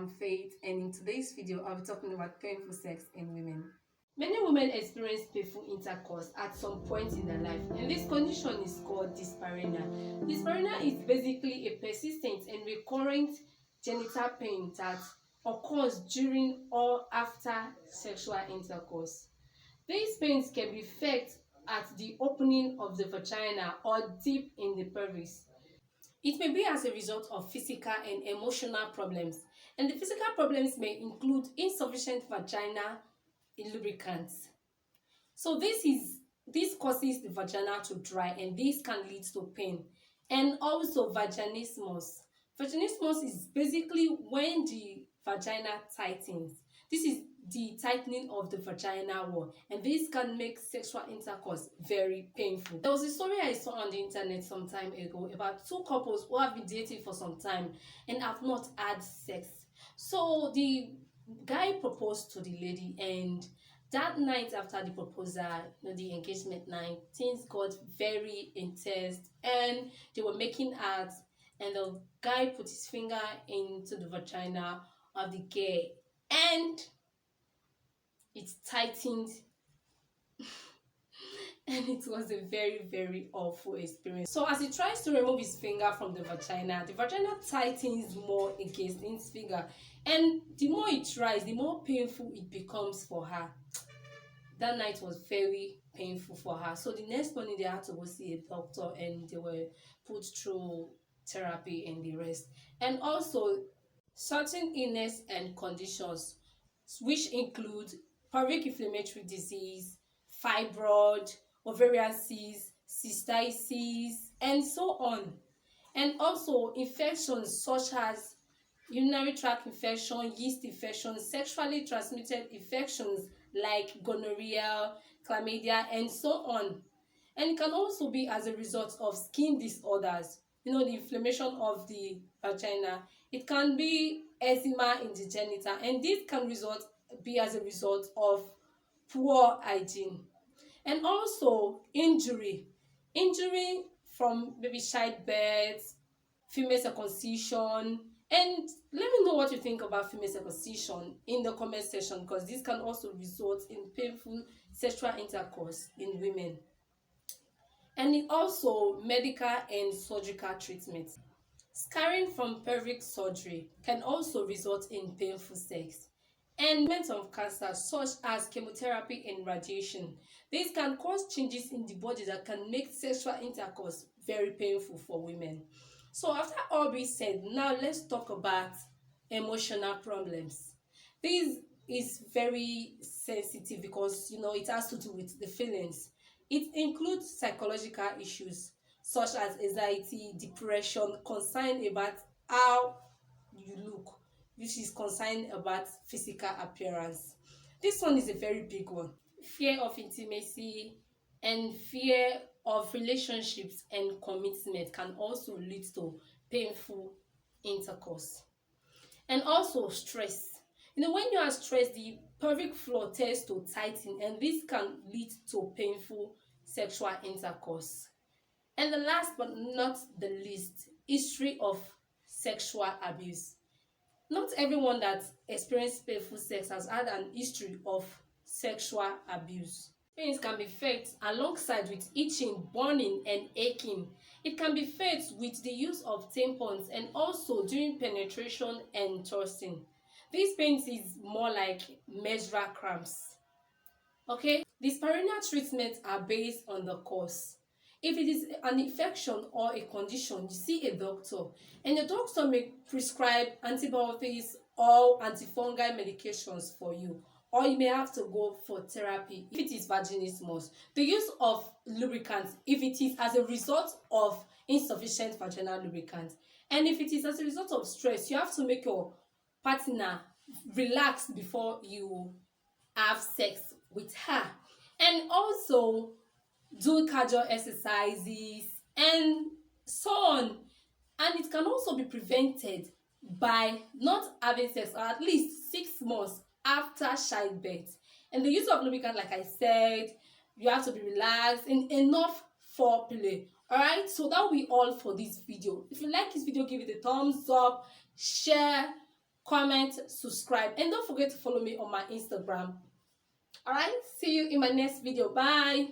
I'm Faith, and in today's video, I'll be talking about painful sex in women. Many women experience painful intercourse at some point in their life, and this condition is called dyspareunia. Dyspareunia is basically a persistent and recurrent genital pain that occurs during or after sexual intercourse. These pains can be felt at the opening of the vagina or deep in the pelvis. It may be as a result of physical and emotional problems, and the physical problems may include insufficient vaginal lubricants. So this causes the vagina to dry, and this can lead to pain. And also vaginismus. Vaginismus is basically when the vagina tightens. This is the tightening of the vaginal wall, and this can make sexual intercourse very painful. There was a story I saw on the internet some time ago about two couples who have been dating for some time and have not had sex. So the guy proposed to the lady, and that night after the proposal, the engagement night, things got very intense and they were making out, and the guy put his finger into the vagina of the girl and it tightened and it was a very awful experience. So as he tries to remove his finger from the vagina tightens more against his finger, and the more he tries, the more painful it becomes for her. That night was very painful for her. So the next morning they had to go see a doctor, and they were put through therapy and the rest. And also certain illness and conditions which include pelvic inflammatory disease, fibroid, ovarian cysts, cystitis, and so on. And also infections such as urinary tract infection, yeast infection, sexually transmitted infections like gonorrhea, chlamydia, and so on. And it can also be as a result of skin disorders, the inflammation of the vagina. It can be eczema in the genital, and this can be as a result of poor hygiene. And also injury from maybe childbirth, female circumcision. And let me know what you think about female circumcision in the comment section, because this can also result in painful sexual intercourse in women. And it also medical and surgical treatment. Scarring from pelvic surgery can also result in painful sex. And treatment of cancer such as chemotherapy and radiation. These can cause changes in the body that can make sexual intercourse very painful for women. So after all being said, now let's talk about emotional problems. This is very sensitive because it has to do with the feelings. It includes psychological issues such as anxiety, depression, concern about how you look, which is concerned about physical appearance. This one is a very big one. Fear of intimacy and fear of relationships and commitment can also lead to painful intercourse. And also stress. When you are stressed, the pelvic floor tends to tighten, and this can lead to painful sexual intercourse. And the last but not the least, history of sexual abuse. Not everyone that experienced painful sex has had an history of sexual abuse. Pains can be felt alongside with itching, burning, and aching. It can be felt with the use of tampons and also during penetration and thrusting. These pains is more like menstrual cramps. Okay, dyspareunia treatments are based on the cause. If it is an infection or a condition, you see a doctor, and the doctor may prescribe antibiotics or antifungal medications for you, or you may have to go for therapy. If it is vaginismus, the use of lubricants if it is as a result of insufficient vaginal lubricant. And if it is as a result of stress, you have to make your partner relax before you have sex with her. And also do cardio exercises and so on. And it can also be prevented by not having sex or at least 6 months after childbirth. And the use of lubricant, like I said, you have to be relaxed and enough foreplay. Alright, so that will be all for this video. If you like this video, give it a thumbs up, share, comment, subscribe, and don't forget to follow me on my Instagram. All right, see you in my next video. Bye.